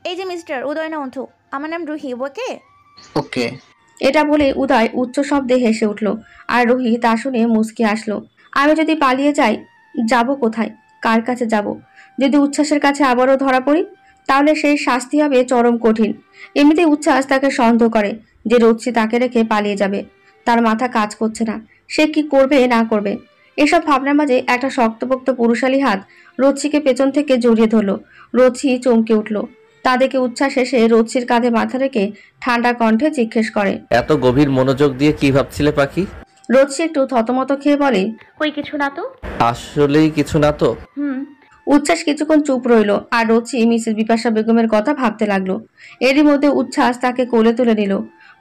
এই যে মিস্টার উদয় নন্থ, আমার নাম রুহি, ওকে? ওকে। এটা বলে উদয় উচ্চ শব্দে হেসে উঠল, আর রুহি তা শুনে মুচকি আসলো। আমি যদি পালিয়ে যাই, যাব কোথায়, কার কাছে যাব? যদি উচ্ছ্বাসের কাছে আবারও ধরা পড়ি, তাহলে সেই শাস্তি হবে চরম কঠিন। এমনিতেই উচ্ছ্বাস তাকে সন্দেহ করে যে রোচ্ছি তাকে রেখে পালিয়ে যাবে। তার মাথা কাজ করছে না, সে কি করবে না করবে। এসব ভাবনার মাঝে একটা শক্তপোক্ত পুরুষালী হাত রোচ্ছিকে পেছন থেকে জড়িয়ে ধরল। রোচ্ছি চমকে উঠল। তা দেখে উচ্ছ্বাস এসে রোচ্ছির কাঁধে মাথা রেখে ঠান্ডা কণ্ঠে জিজ্ঞেস করে, এত গভীর মনোযোগ দিয়ে কি ভাবছিলে পাখি? রোচ্ছি একটু থতমত খেয়ে বলে, কই কিছু না তো। আসলেই কিছু না তো? উচ্ছ্বাস কিছুক্ষণ চুপ রইল, আর রোচি মিসেস বিপাশা বেগমের কথা ভাবতে লাগলো। এরই মধ্যে উচ্ছ্বাস তাকে কোলে তুলে নিল।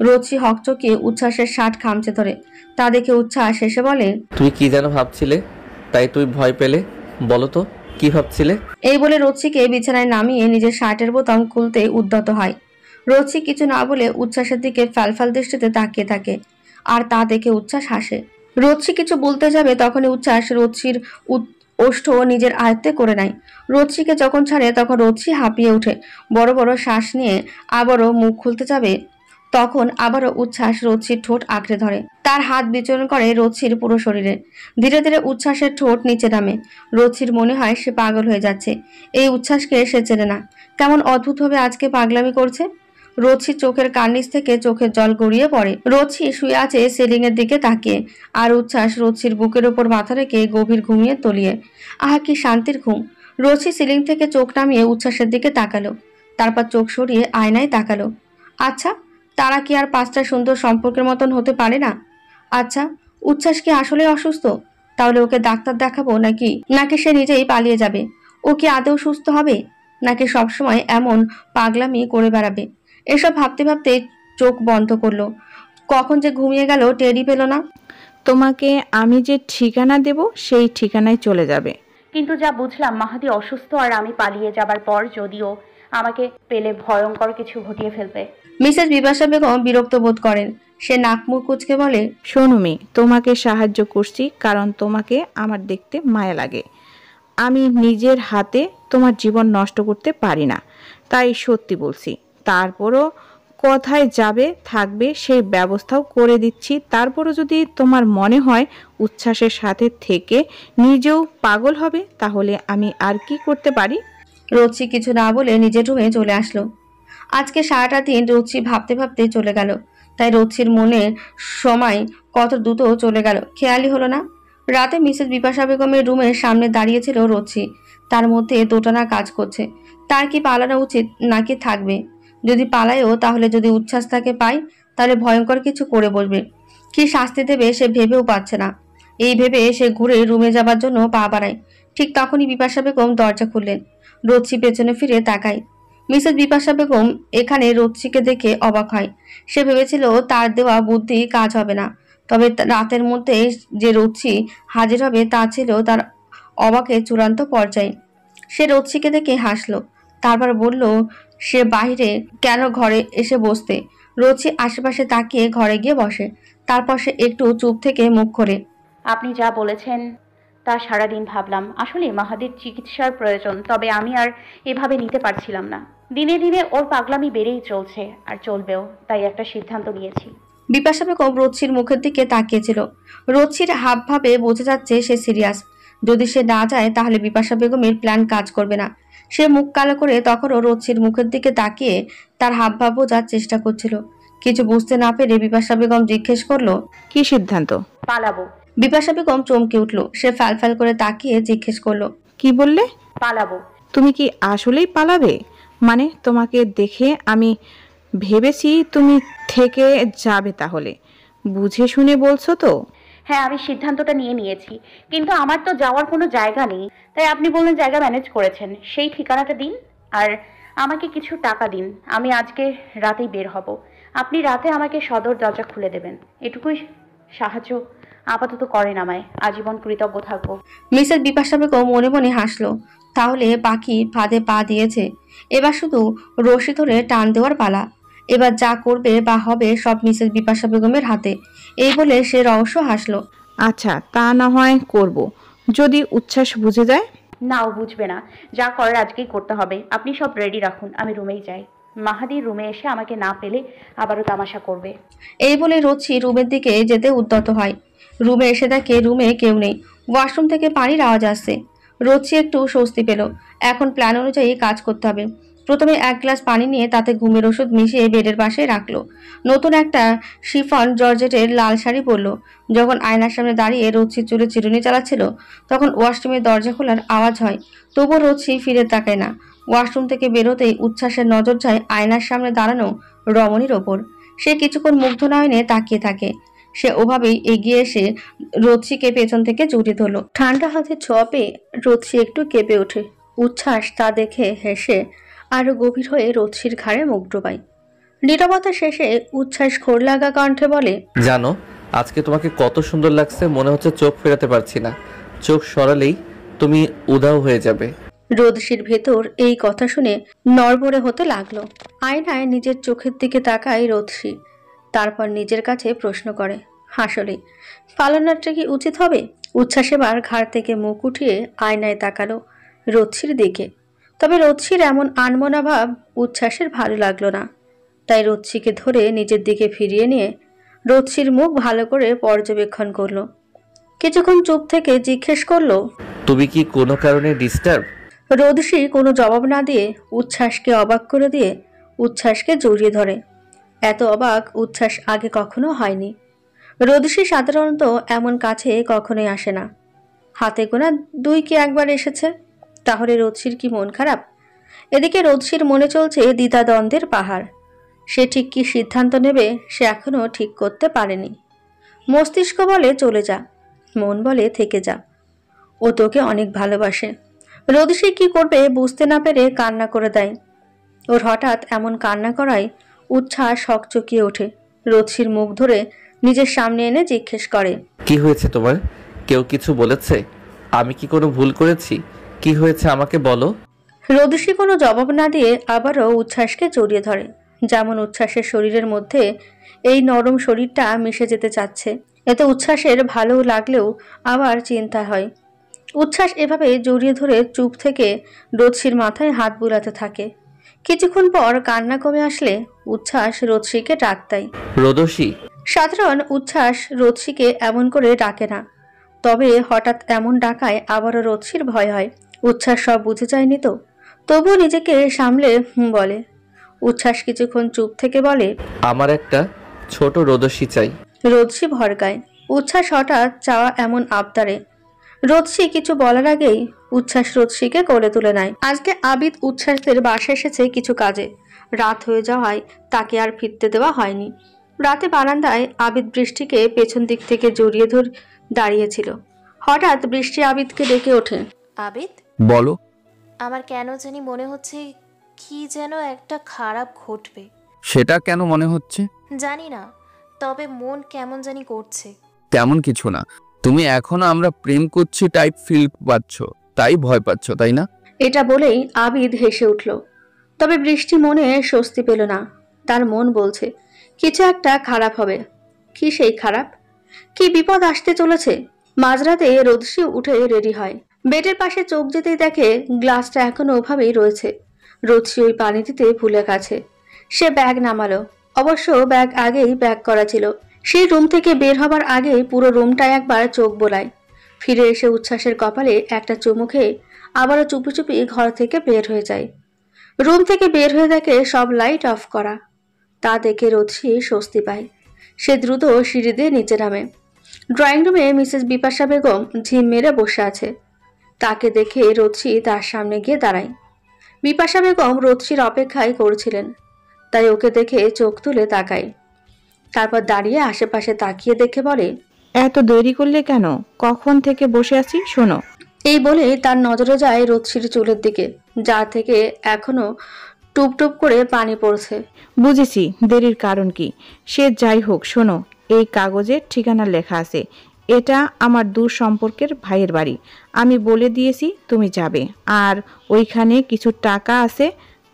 রোচি হকচকিয়ে উচ্ছ্বাসের শার্ট খামচে ধরে। তা দেখে উচ্ছ্বাস এসে বলে, তুই কি যেন ভাবছিলে, তাই তুই ভয় পেলে? বলো তো কি ভাবছিলে? এই বলে রোচিকে বিছানায় নামিয়ে নিজের শার্টের বোতাম খুলতে উদ্যত হয়। রোচি কিছু না বলে উচ্ছ্বাসের দিকে ফ্যালফাল দৃষ্টিতে তাকিয়ে থাকে, আর তা দেখে উচ্ছ্বাস হাসে। রোচি কিছু বলতে যাবে তখনই উচ্ছ্বাস রোচির ওষ্ঠ নিজের আয়ত্তে করে নেয়। রোচিকে যখন ছাড়ে তখন রোচি হাঁপিয়ে ওঠে। বড় বড় শ্বাস নিয়ে আবারও মুখ খুলতে যাবে, তখন আবারও উচ্ছ্বাস রোচির ঠোঁট আঁকড়ে ধরে। তার হাত বিচরণ করে রোচির পুরো শরীরে। ধীরে ধীরে উচ্ছ্বাসের ঠোঁট নিচে নামে। রোচির মনে হয় সে পাগল হয়ে যাচ্ছে। এই উচ্ছ্বাসকে সে চেনে না। কেমন অদ্ভুতভাবে আজকে পাগলামি করছে। রোচির চোখের কার্নিশ থেকে চোখের জল গড়িয়ে পড়ে। রোচি শুয়ে আছে সিলিং এর দিকে তাকিয়ে, আর উচ্ছ্বাস রোচির বুকের ওপর মাথা রেখে গভীর ঘুমিয়ে তলিয়ে। আহা, কি শান্তির ঘুম। রোচি সিলিং থেকে চোখ নামিয়ে উচ্ছ্বাসের দিকে তাকালো, তারপর চোখ সরিয়ে আয়নায় তাকালো। আচ্ছা, তারা কি আর পাঁচটা সুন্দর সম্পর্কের মতন হতে পারে না? আচ্ছা, উচ্ছ্বাস কি আসলে অসুস্থ? তাহলে ওকে ডাক্তার দেখাবো নাকি নাকি সে নিজেই পালিয়ে যাবে? ও কি আদৌ সুস্থ হবে, নাকি সবসময় এমন পাগলামি করে বেড়াবে? এসব ভাবতে ভাবতে চোখ বন্ধ করলো। কখন যে ঘুমিয়ে গেল টেরই পেল না। তোমাকে আমি যে ঠিকানা দেব সেই ঠিকানায় চলে যাবে। কিন্তু যা বুঝলাম মাহাদি অসুস্থ, আর আমি পালিয়ে যাবার পর যদিও আমাকে পেলে ভয়ঙ্কর কিছু ঘটিয়ে ফেলবে। মিসেস বিপাশা বেগম বিরক্ত বোধ করেন। সে নাক মুখ কুঁচকে বলে, শোনো মেয়ে, তোমাকে সাহায্য করছি কারণ তোমাকে আমার দেখতে মায়া লাগে। আমি নিজের হাতে তোমার জীবন নষ্ট করতে পারি না, তাই সত্যি বলছি। তারপরও কোথায় যাবে থাকবে সেই ব্যবস্থাও করে দিচ্ছি। তারপরও যদি তোমার মনে হয় উচ্ছ্বাসের সাথে থেকে নিজেও পাগল হবে, তাহলে আমি আর কি করতে পারি? রোচি কিছু না বলে নিজের রুমে চলে আসলো। আজকে সারাটা দিন রোচি ভাবতে ভাবতে চলে গেল। তাই রোচির মনে সময় কত দ্রুত চলে গেল খেয়ালই হলো না। রাতে মিসেস বিপাশা বেগমের রুমের সামনে দাঁড়িয়েছিল রোচি। তার মধ্যে দোটানা কাজ করছে। তার কি পালানো উচিত নাকি থাকবে? যদি পালায়ও, তাহলে যদি উচ্ছ্বাস তাকে পায়, তাহলে ভয়ঙ্কর কিছু করে বসবে। কি শাস্তি দেবে সে ভেবেও পাচ্ছে না। এই ভেবে সে ঘুরে রুমে যাবার জন্য পা বাড়ায়। ঠিক তখনই বিপাশা বেগম দরজা খুললেন। রোচি পেছনে ফিরে তাকায়। মিসেস বিপাশা বেগম এখানে রোচিকে দেখে অবাক হয়। সে ভেবেছিল তার দেওয়া বুদ্ধি কাজ হবে না, তবে রাতের মধ্যে যে রোচি হাজির হবে তা ছিল তার অবাকের চূড়ান্ত পর্যায়ে। সে রোচিকে দেখে হাসলো, তারপর বলল সে বাইরে কেন ঘরে এসে বসতে। রোচি আশেপাশে তাকিয়ে ঘরে গিয়ে বসে। তারপর সে একটু চুপ থেকে মুখ খোলে। আপনি যা বলেছেন তা সারাদিন ভাবলাম। আসলে মাহাদির চিকিৎসার প্রয়োজন, তবে আমি আর এভাবে নিতে পারছিলাম না। দিনে দিনে ওর পাগলামি বেড়েই চলছে, আর চলবেও, তাই একটা সিদ্ধান্ত নিয়েছি। বিপাশা বেগম রোচির মুখের দিকে তাকিয়েছিল। রোচির হাব ভাবে বোঝা যাচ্ছে সে সিরিয়াস। যদি সে না যায় তাহলে বিপাশা বেগমের প্ল্যান কাজ করবে না। সে মুখ কালো করে তখনও রোচির মুখের দিকে তাকিয়ে তার হাব ভাব বোঝার চেষ্টা করছিল। কিছু বুঝতে না পেরে বিপাশা বেগম জিজ্ঞেস করলো, কি সিদ্ধান্ত? পালাবো। বিপাশা বেগম চমকে উঠল। সে ফ্যাল করে তাকিয়ে জিজ্ঞেস করলো, কি বললে? পালাবো। তুমি কি আসলেই পালাবে? মানে তোমাকে দেখে আমি ভেবেছি তুমি থেকে যাবে। তাহলে বুঝে শুনে বলছো তো? হ্যাঁ, আমি সিদ্ধান্তটা নিয়ে নিয়েছি, কিন্তু আমার তো যাওয়ার কোনো জায়গা নেই। তাই আপনি বললেন জায়গা ম্যানেজ করেছেন, সেই ঠিকানাটা দিন আর আমাকে কিছু টাকা দিন। আমি আজকে রাতেই বের হব। আপনি রাতে আমাকে সদর দরজা খুলে দেবেন, এটুকুই সাহায্য আপাতত করেন আমায়। আজীবন কৃতজ্ঞ থাকবো। মিসেস বিপাশা বেগম মনে মনে হাসলো। তাহলে পাখি ফাঁদে পা দিয়েছে, এবার শুধু রশি ধরে টান দেওয়ার পালা। এবার যা করবে বা হবে সব মিসেস বিপাশা বেগমের হাতে। এই বলে সে রহস্য হাসলো। আচ্ছা, তা না হয় করব, যদি উচ্ছ্বাস বুঝে যায়। না, ও বুঝবে না। যা করার আজকেই করতে হবে। আপনি সব রেডি রাখুন, আমি রুমেই যাই। মাহাদির রুমে এসে আমাকে না পেলে আবারও তামাশা করবে। এই বলে রোচি রুমের দিকে যেতে উদ্যত হয়। রুমে এসে দেখে রুমে কেউ নেই। ওয়াশরুম থেকে পানির আওয়াজ আসছে। রোচি একটু স্বস্তি পেল। এখন প্ল্যান অনুযায়ী কাজ করতে হবে। প্রথমে 1 গ্লাস পানি নিয়ে তাতে ঘুমের ওষুধ মিশিয়ে বেডের পাশে রাখলো। নতুন একটা শিফন জর্জেটের লাল শাড়ি পরলো। যখন আয়নার সামনে দাঁড়িয়ে রোচির চুলে চিরুনি চালাচ্ছিল তখন ওয়াশরুমের দরজা খোলার আওয়াজ হয়। তবুও রোচি ফিরে তাকায় না। ওয়াশরুম থেকে বেরোতেই উচ্ছ্বাসের নজর যায় আয়নার সামনে দাঁড়ানো রমণীর ওপর। সে কিছুক্ষণ মুগ্ধ নয়নে তাকিয়ে থাকে। সে ওভাবেই এগিয়ে এসে রোচিকে পেছন থেকে জড়িয়ে ধরল। ঠান্ডা হাতে ছোঁয়া পেয়ে রোচি একটু কেঁপে ওঠে। উচ্ছ্বাস তা দেখে হেসে আরো গভীর হয়ে রোচির ঘাড়ে মুখ ডোবায়। নীরবতা শেষে উচ্ছ্বাস ঘোর লাগা কণ্ঠে বলে, জানো আজকে তোমাকে কত সুন্দর লাগছে, মনে হচ্ছে চোখ ফেরাতে পারছি না। চোখ সরালেই তুমি উধাও হয়ে যাবে। রোদসির ভেতর এই কথা শুনে নড়বড়ে হতে লাগলো। আয়নায় নিজের চোখের দিকে তাকায় রোদসি। তারপর নিজের কাছে প্রশ্ন করে, আসলে পালানোটা কি উচিত হবে? উচ্ছ্বাস এবার ঘাড় থেকে মুখ উঠিয়ে আয়নায় তাকালো রোদসির দিকে। তবে রোদসির এমন আনমনা ভাব উচ্ছ্বাসের ভালো লাগলো না। তাই রোদসিকে ধরে নিজের দিকে ফিরিয়ে নিয়ে রোদসির মুখ ভালো করে পর্যবেক্ষণ করলো। কিছুক্ষণ চুপ থেকে জিজ্ঞেস করলো, তুমি কি কোনো কারণে ডিস্টার্ব? রোদসি কোনো জবাব না দিয়ে উচ্ছ্বাসকে অবাক করে দিয়ে উচ্ছ্বাসকে জড়িয়ে ধরে। এত অবাক উচ্ছ্বাস আগে কখনো হয়নি। রোদসি সাধারণত এমন কাছে কখনোই আসে না। হাতে গোনা 2 কি একবার এসেছে। তাহলে রোদসির কি মন খারাপ? এদিকে রোদসির মনে চলছে দ্বিধাদ্বন্দ্বের পাহাড়। সে ঠিক কি সিদ্ধান্ত নেবে সে এখনো ঠিক করতে পারেনি। মস্তিষ্ক বলে চলে যা, মন বলে থেকে যা। ও তোকে অনেক ভালোবাসে। রোদসি কি করবে বুঝতে না পেরে কান্না করে দেয়। ওর হঠাৎ এমন কান্না করায় উচ্ছ্বাস হকচকিয়ে ওঠে। রোদসির মুখ ধরে নিজের সামনে এনে জিজ্ঞেস করে, কি হয়েছে তোমার? কেউ কিছু বলেছে? আমি কি কোনো ভুল করেছি? কি হয়েছে আমাকে বলো। রোদসি কোনো জবাব না দিয়ে আবারও উচ্ছ্বাসকে জড়িয়ে ধরে। যেমন উচ্ছ্বাসের শরীরের মধ্যে এই নরম শরীরটা মিশে যেতে চাচ্ছে। এতে উচ্ছ্বাসের ভালো লাগলেও আবার চিন্তা হয়। উচ্ছ্বাস এভাবে জড়িয়ে ধরে চুপ থেকে রোদসির মাথায় হাত বুলাতে থাকে। কিছুক্ষণ পর কান্না কমে আসলে উচ্ছ্বাস রোদসিকে ডাক দেয়। রোদসি। সাধারণ উচ্ছ্বাস রোদসিকে এমন করে ডাকে না। তবে হঠাৎ এমন ডাকায় আবারও রোদসির ভয় হয়। উচ্ছ্বাস সব বুঝে যায়নি তো, তবুও নিজেকে সামলে বলে। উচ্ছ্বাস কিছুক্ষণ চুপ থেকে বলে, আমার একটা ছোট রোদসি চাই। রোদসি ভরকায়। উচ্ছ্বাস হঠাৎ চাওয়া এমন আবদারে রোদসি কিছু বলার আগেই উচ্ছ্বাস রোদসিকে কোলে তুলে নেয়। আজকে আবিদ উচ্ছ্বাসদের বাসায় এসেছে কিছু কাজে। রাত হয়ে যাওয়ায় তাকে আর ফিরতে দেওয়া হয়নি। রাতে বারান্দায় আবিদ বৃষ্টিকে পেছন দিক থেকে জড়িয়ে ধরে দাঁড়িয়েছিল। হঠাৎ বৃষ্টি আবিদকে ডেকে ওঠে। আবিদ, বলো। আমার কেন জানি মনে হচ্ছে কি যেন একটা খারাপ ঘটবে। সেটা কেন মনে হচ্ছে? জানি না, তবে মন কেমন জানি করছে। তেমন কিছু না, তুমি এখনো আমরা প্রেম করছি টাইপ ফিল পাচ্ছ, তাই ভয় পাচ্ছ, তাই না? এটা বলেই আবিদ হেসে উঠল। তবে বৃষ্টি মনে স্বস্তি পেল না। তার মন বলছে কিছু একটা খারাপ হবে। কি সেই খারাপ? কি বিপদ আসতে চলেছে? মাঝরাতে রোদসি উঠে রেডি হয়। বেডের পাশে চোখ যেতেই দেখে গ্লাসটা এখনো ওভাবেই রয়েছে। রোদসি ওই পানি দিতে ভুলে গেছে। সে ব্যাগ নামালো। অবশ্য ব্যাগ আগেই ব্যাগ করা ছিল। সেই রুম থেকে বের হবার আগেই পুরো রুমটায় একবার চোখ বোলায়। ফিরে এসে উচ্ছ্বাসের কপালে একটা চুমু খেয়ে আবারও চুপি চুপি ঘর থেকে বের হয়ে যায়। রুম থেকে বের হয়ে দেখে সব লাইট অফ করা। তা দেখে রোদসি স্বস্তি পায়। সে দ্রুত সিঁড়ি দিয়ে নিচে নামে। ড্রয়িং রুমে মিসেস বিপাশা বেগম ঝিম মেরে বসে আছে। তাকে দেখে রোদসি তার সামনে গিয়ে দাঁড়ায়। বিপাশা বেগম রোদসির অপেক্ষায় করছিলেন, তাই ওকে দেখে চোখ তুলে তাকায়। তারপর দাঁড়িয়ে আশেপাশে তাকিয়ে দেখে বলে, এত দেরি করলে কেন? কখন থেকে বসে আছি, শোনো। এই বলে তার নজরে যায় রোদসির চুলের দিকে, যা থেকে এখনো টুপ টুপ করে পানি পড়ছে। বুঝেছি দেরির কারণ কি। সে যাই হোক, শোনো, এই কাগজে ঠিকানা লেখা আছে। এটা আমার দূর সম্পর্কের ভাইয়ের বাড়ি। আমি বলে দিয়েছি তুমি যাবে। আর ওইখানে কিছু টাকা আছে,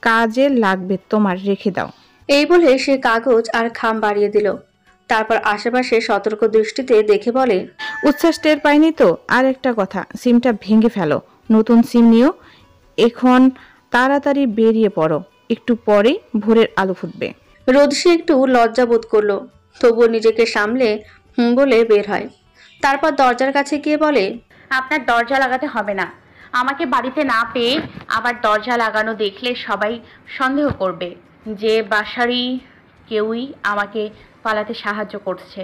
কাজে লাগবে তোমার, রেখে দাও। এই বলে সে কাগজ আর খাম বাড়িয়ে দিল। তারপর আশেপাশে সতর্ক দৃষ্টিতে দেখে বলে, উচ্ছ্বাস টের পাইনি তো? আর একটা কথা, সিমটা ভেঙে ফেলো, নতুন সিম নিও। এখন তাড়াতাড়ি বেরিয়ে পড়ো, একটু পরেই ভোরের আলো ফুটবে। রোদসি একটু লজ্জা বোধ করলো, তবুও নিজেকে সামলে বলে বের হয়। তারপর দরজার কাছে গিয়ে বলে, আপনার দরজা লাগাতে হবে না। আমাকে বাড়িতে না পেয়ে আবার দরজা লাগানো দেখলে সবাই সন্দেহ করবে যে বাসারই কেউই আমাকে পালাতে সাহায্য করছে।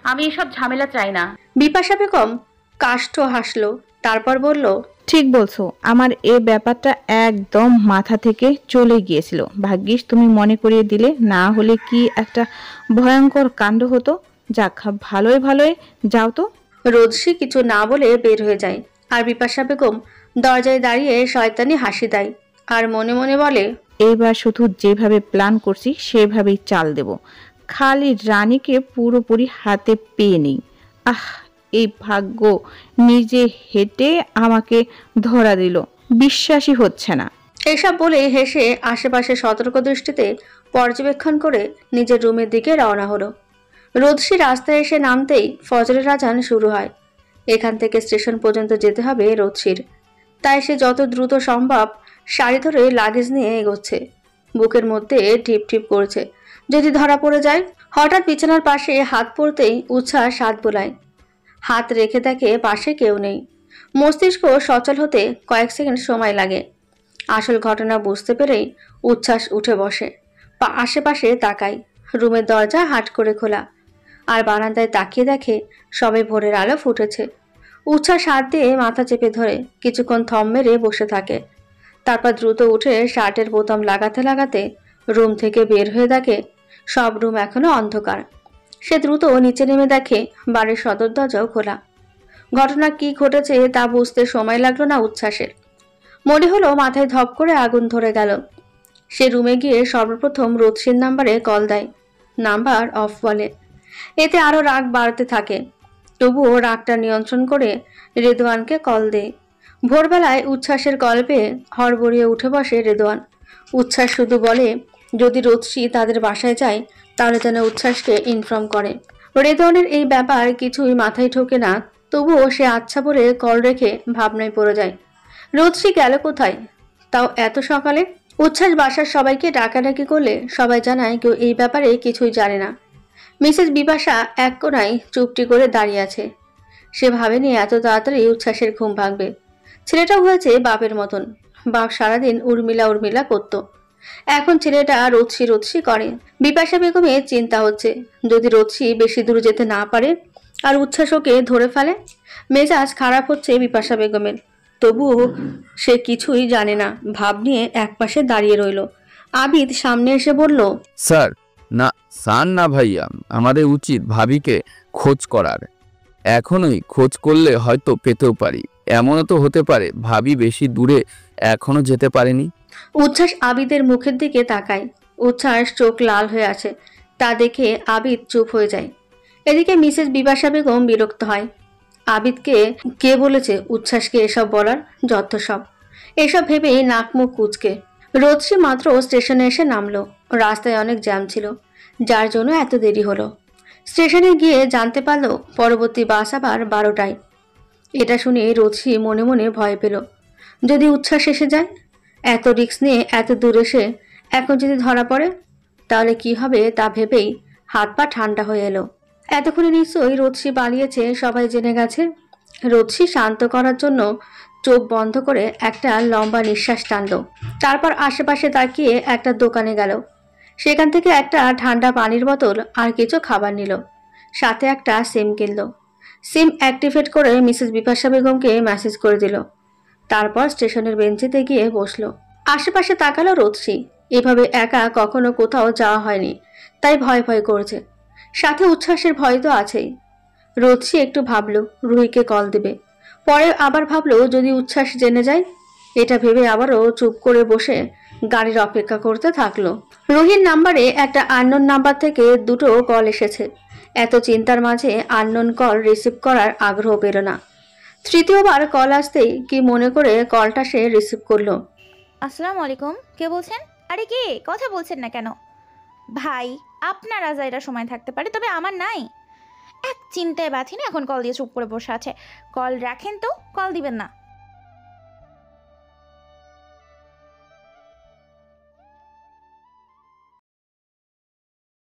আমি এসব ঝামেলা চাই না। বিপাশা বেগম কাষ্ঠ হাসলো, তারপর বলল, ঠিক বলছো, আমার এ ব্যাপারটা একদম মাথা থেকে চলে গিয়েছিল। ভাগ্যিস তুমি মনে করিয়ে দিলে, না হলে কি একটা ভয়ঙ্কর কাণ্ড হতো। যাক, ভালোই ভালোই যাও তো। রোদসি কিছু না বলে বের হয়ে যায়, আর বিপাশা বেগম দরজায় দাঁড়িয়ে শয়তানি হাসি দেয় আর মনে মনে বলে, এইবার শুধু যেভাবে প্ল্যান করছি সেভাবেই চাল দেব, খালি রানীকে পুরোপুরি হাতে পেয়ে নেই। আহ, এই ভাগ্য নিজে হেঁটে আমাকে ধরা দিল, বিশ্বাসই হচ্ছে না। এসব বলে হেসে আশেপাশে সতর্ক দৃষ্টিতে পর্যবেক্ষণ করে নিজের রুমের দিকে রওনা হলো। রোদসি রাস্তায় এসে নামতেই ফজরের আজান শুরু হয়। এখান থেকে স্টেশন পর্যন্ত যেতে হবে রোদসির, তাই সে যত দ্রুত সম্ভব শাড়ি ধরে লাগেজ নিয়ে এগোচ্ছে। বুকের মধ্যে টিপ টিপ করছে, যদি ধরা পড়ে যায়। হঠাৎ বিছানার পাশে হাত পড়তেই উচ্ছ্বাস হাত বোলায়। হাত রেখে দেখে পাশে কেউ নেই। মস্তিষ্ক সচল হতে কয়েক সেকেন্ড সময় লাগে। আসল ঘটনা বুঝতে পেরেই উচ্ছ্বাস উঠে বসে, আশেপাশে তাকায়। রুমের দরজা হাট করে খোলা, আর বারান্দায় তাকিয়ে দেখে সবে ভোরের আলো ফুটেছে। উচ্ছ্বাস হাত দিয়ে মাথা চেপে ধরে কিছুক্ষণ থম মেরে বসে থাকে। তারপর দ্রুত উঠে শার্টের বোতাম লাগাতে লাগাতে রুম থেকে বের হয়ে দেখে সব রুম এখনো অন্ধকার। সে দ্রুত নিচে নেমে দেখে বাড়ির সদর দরজাও খোলা। ঘটনা কি ঘটেছে তা বুঝতে সময় লাগলো না উচ্ছ্বাসের। মনে হলো মাথায় ধপ করে আগুন ধরে গেল। সে রুমে গিয়ে সর্বপ্রথম রোদসির নাম্বারে কল দেয়। নাম্বার অফ বলে। এতে আরো রাগ বাড়তে থাকে, তবুও রাগটা নিয়ন্ত্রণ করে রেদওয়ানকে কল দেয়। ভোরবেলায় উচ্ছ্বাসের কল পেয়ে হড়বড়িয়ে উঠে বসে রেদওয়ান। উচ্ছ্বাস শুধু বলে যদি রোদসি তাদের বাসায় যায় তাহলে যেন উচ্ছ্বাসকে ইনফর্ম করে। রেদওয়ানের এই ব্যাপার কিছুই মাথায় ঢোকে না, তবুও সে আচ্ছা বলে কল রেখে ভাবনায় পড়ে যায়। রোদসি গেল কোথায়, তাও এত সকালে? উচ্ছ্বাস বাসার সবাইকে ডাকাডাকি করলে সবাই জানায় কেউ এই ব্যাপারে কিছুই জানে না। মিসেস বিপাশা এক কোণায় চুপটি করে দাঁড়িয়ে আছে। সে ভাবেনি এত তাড়াতাড়ি উচ্ছ্বাসের ঘুম ভাঙবে। ছেলেটাও হয়েছে বাপের মতন। বাপ সারাদিন উর্মিলা উর্মিলা করত, এখন ছেলেটা রোদসি রোদসি করে। বিপাশা বেগমের চিন্তা হচ্ছে, যদি রোদসি বেশি দূর যেতে না পারে আর উচ্ছ্বাস ওকে ধরে ফেলে। মেজাজ খারাপ হচ্ছে বিপাশা বেগমের, তবুও সে কিছুই জানে না। ভাব নিয়ে একপাশে দাঁড়িয়ে রইল। আবিদ সামনে এসে বলল, স্যার না ভাইয়া, আমাদের উচিত ভাবিকে খোঁজ করার। এখনই খোঁজ করলে হয়তো পেতেও পারি। এমনও তো হতে পারে ভাবি বেশি দূরে এখনো যেতে পারেনি। উচ্ছ্বাস আবিদের মুখের দিকে তাকায়। উচ্ছ্বাস চোখ লাল হয়ে আছে, তা দেখে আবিদ চুপ হয়ে যায়। এদিকে মিসেস বিপাশা বেগম বিরক্ত হয়। আবিদকে কে বলেছে উচ্ছ্বাসকে এসব বলার? যত সব। এসব ভেবেই নাক মুখ কুচকে রোদসি মাত্র স্টেশনে এসে নামলো। রাস্তায় অনেক জ্যাম ছিল, যার জন্য এত দেরি হলো। স্টেশনে গিয়ে জানতে পারলো পরবর্তী বাস আবার 12টায়। এটা শুনে রোদসি মনে মনে ভয় পেল, যদি উচ্ছ্বাস এসে যায়। এত রিস্ক নিয়ে এত দূর এসে এখন যদি ধরা পড়ে তাহলে কি হবে তা ভেবেই হাত পা ঠান্ডা হয়ে এলো। এতক্ষণে নিশ্চয়ই রোদসি পালিয়েছে, সবাই জেনে গেছে। রোদসি শান্ত করার জন্য চোখ বন্ধ করে একটা লম্বা নিঃশ্বাস টানলো। তারপর আশেপাশে তাকিয়ে একটা দোকানে গেল। সেখান থেকে একটা ঠান্ডা পানির বোতল আর কিছু খাবার নিল, সাথে একটা সিম কিনল। সিম অ্যাক্টিভেট করে মিসেস বিপাশা বেগমকে মেসেজ করে দিল। তারপর স্টেশনের বেঞ্চিতে গিয়ে বসলো। আশেপাশে তাকালো রোদসি। এভাবে একা কখনো কোথাও যাওয়া হয়নি, তাই ভয় ভয় করছে। সাথে উচ্ছ্বাসের ভয় তো আছেই। রোদসি একটু ভাবলো রুহিকে কল দেবে, পরে আবার ভাবলো যদি উচ্ছ্বাস জেনে যায়। এটা ভেবে আবারও চুপ করে বসে গাড়ির অপেক্ষা করতে থাকলো। রুহির নাম্বারে একটা আননোন নাম্বার থেকে 2টো কল এসেছে। এত চিন্তার মাঝে আননোন কল রিসিভ করার আগ্রহ পেল না। তৃতীয়বার কল আসতেই কি মনে করে কলটা সে রিসিভ করলো। আসসালামু আলাইকুম, কে বলছেন? আরে কে, কথা বলছেন না কেন? ভাই, আপনার আজাইরা সময় থাকতে পারে, তবে আমার নাই। এক চিন্তায় বাথি না, এখন কল দিয়ে চুপ করে বসে আছে। কল রাখেন তো, কল দিবেন না।